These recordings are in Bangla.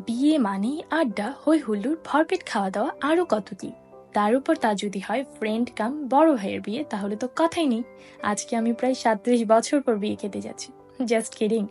বিয়ে মানেই আড্ডা, হই হুল্লোড়, ভরপেট খাওয়া দাওয়া, আরো কত কি। তার উপর তা যদি হয় ফ্রেন্ড কাম বড় ভাইয়ের বিয়ে, তাহলে তো কথাই নেই। আজকে আমি প্রায় 37 বছর পর বিয়ে খেতে যাচ্ছি। Just kidding.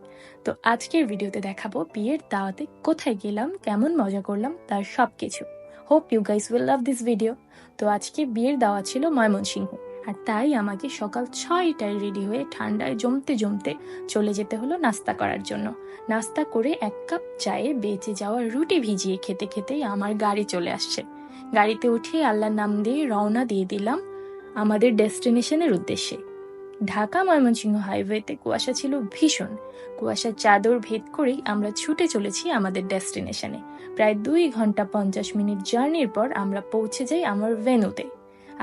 তো আজকের ভিডিওতে দেখাবো বিয়ের দাওয়াতে কোথায় গেলাম, কেমন মজা করলাম, তার সবকিছু। Hope you guys will love this video. তো আজকে বিয়ের দাওয়া ছিল ময়মনসিংহ, আর তাই আমাকে সকাল 6টায় রেডি হয়ে ঠান্ডায় জমতে জমতে চলে যেতে হলো নাস্তা করার জন্য। নাস্তা করে 1 কাপ চায়ে বেঁচে যাওয়া রুটি ভিজিয়ে খেতে খেতেই আমার গাড়ি চলে আসছে। গাড়িতে উঠে আল্লাহর নাম দিয়ে রওনা দিয়ে দিলাম আমাদের ডেস্টিনেশনের উদ্দেশ্যে। ঢাকা ময়মনসিংহ হাইওয়েতে কুয়াশা ছিল ভীষণ। কুয়াশার চাদর ভেদ করেই আমরা ছুটে চলেছি আমাদের ডেস্টিনেশনে। প্রায় 2 ঘন্টা 50 মিনিট জার্নির পর আমরা পৌঁছে যাই আমার ভেন্যুতে।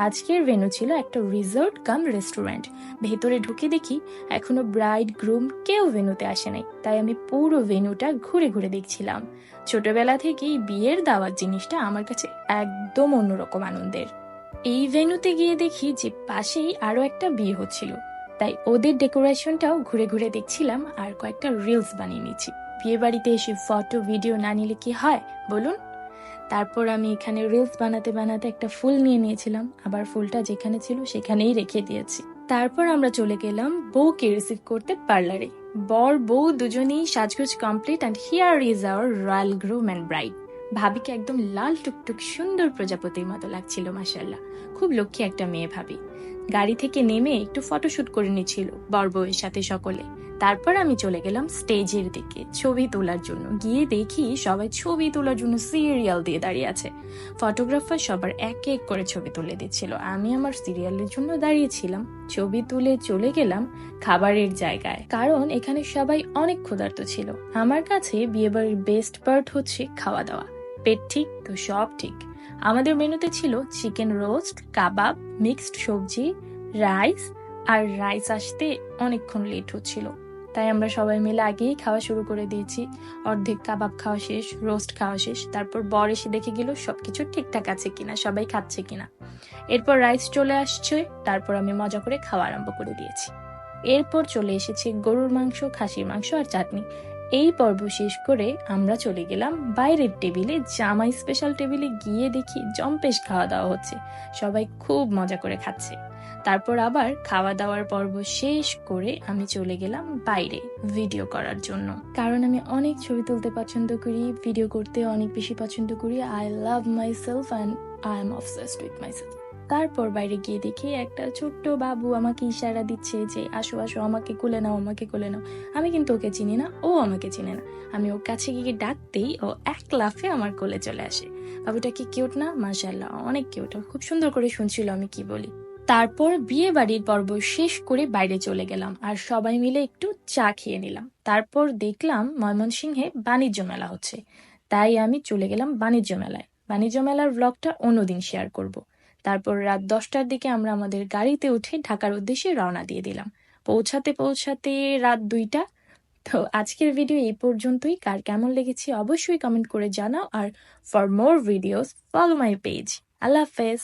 আজকের ভেন্যু ছিল একটা রিসোর্ট কাম রেস্টুরেন্ট। ভেতরে ঢুকে দেখি এখনো ব্রাইড গ্রুম কেউ ভেন্যুতে আসে নাই, তাই আমি পুরো ভেন্যুটা ঘুরে ঘুরে দেখছিলাম। ছোটবেলা থেকেই বিয়ের দাওয়াত জিনিসটা আমার কাছে একদম অন্যরকম আনন্দের। এই ভেন্যুতে গিয়ে দেখি যে পাশেই আরো একটা বিয়ে হচ্ছিল, তাই ওদের ডেকোরেশনটাও ঘুরে ঘুরে দেখছিলাম আর কয়েকটা রিলস বানিয়ে নিচ্ছি। বিয়ে বাড়িতে এসে ফটো ভিডিও না নিলে কি হয় বলুন। তারপর আমি এখানে রিলস বানাতে বানাতে একটা ফুল নিয়ে নিয়েছিলাম, আবার ফুলটা যেখানে ছিল সেখানেই রেখে দিয়েছি। তারপর আমরা চলে গেলাম বউকে রিসিভ করতে পার্লারে। বর বউ দুজনেই সাজগোজ complete, and here is our royal groom and bride. ভাবিকে একদম লাল টুকটুক সুন্দর প্রজাপতির মতো লাগছিল, মাশাআল্লাহ। খুব লক্ষ্মী একটা মেয়ে ভাবি। গাড়ি থেকে নেমে একটু ফটোশুট করে নিচ্ছিল বর বউয়ের সাথে সকলে। তারপর আমি চলে গেলাম স্টেজের দিকে ছবি তোলার জন্য। গিয়ে দেখি সবাই ছবি তোলার জন্য সিরিয়াল দিয়ে দাঁড়িয়ে আছে। ফটোগ্রাফার সবার এক এক করে ছবি তুলে দিচ্ছিল, আমি আমার সিরিয়ালের জন্য দাঁড়িয়েছিলাম। ছবি তুলে চলে গেলাম খাবারের জায়গায়, কারণ এখানে সবাই অনেক ক্ষুধার্ত ছিল। আমার কাছে বিয়েবাড়ির বেস্ট পার্ট হচ্ছে খাওয়া দাওয়া। পেট ঠিক তো সব ঠিক। আমাদের মেনুতে ছিল চিকেন রোস্ট, কাবাব, মিক্সড সবজি, রাইস। আর রাইস আসতে অনেকক্ষণ লেট হচ্ছিল, তাই আমরা সবাই মিলে আগেই খাওয়া শুরু করে দিয়েছি। অর্ধেক কাবাব খাওয়া শেষ, রোস্ট খাওয়া শেষ। তারপর বর এসে দেখে গেল সবকিছু ঠিকঠাক আছে কিনা, সবাই খাচ্ছে কিনা। এরপর রাইস চলে আসছে, তারপর আমি মজা করে খাওয়া আরম্ভ করে দিয়েছি। এরপর চলে এসেছে গরুর মাংস, খাসির মাংস আর চাটনি। এই পর্ব শেষ করে আমরা চলে গেলাম বাইরের টেবিলে। জামাই স্পেশাল টেবিলে গিয়ে দেখি জম্পেশ খাওয়া দাওয়া হচ্ছে, সবাই খুব মজা করে খাচ্ছে। তারপর আবার খাওয়া দাওয়ার পর্ব শেষ করে আমি চলে গেলাম বাইরে ভিডিও করার জন্য, কারণ আমি অনেক ছবি তুলতে পছন্দ করি, ভিডিও করতে অনেক বেশি পছন্দ করি। I love my self and I am obsessed with my self. তারপর বাইরে গিয়ে দেখি একটা ছোট্ট বাবু আমাকে ইশারা দিচ্ছে যে আসো আসো, আমাকে কোলে নাও, আমাকে কোলে নাও। আমি কিন্তু ওকে চিনি না, ও আমাকে চিনে না। আমি ওর কাছে গিয়ে ডাকতেই ও এক লাফে আমার কোলে চলে আসে। বাবুটা কি কিউট না? মাশাআল্লাহ, অনেক কিউট। খুব সুন্দর করে শুনছিল আমি কি বলি। তারপর বিয়ে বাড়ির পর্ব শেষ করে বাইরে চলে গেলাম আর সবাই মিলে একটু চা খেয়ে নিলাম। তারপর দেখলাম ময়মনসিংহে বাণিজ্য মেলা হচ্ছে, তাই আমি চলে গেলাম বাণিজ্য মেলায়। বাণিজ্য মেলার ব্লগটা অন্যদিন শেয়ার করব। তারপর রাত 10টার দিকে আমরা আমাদের গাড়িতে উঠে ঢাকার উদ্দেশ্যে রওনা দিয়ে দিলাম। পৌঁছাতে পৌঁছাতে রাত 2টা। তো আজকের ভিডিও এই পর্যন্তই। কার কেমন লেগেছে অবশ্যই কমেন্ট করে জানাও, আর for more videos follow my page. আল্লাহ হাফেজ।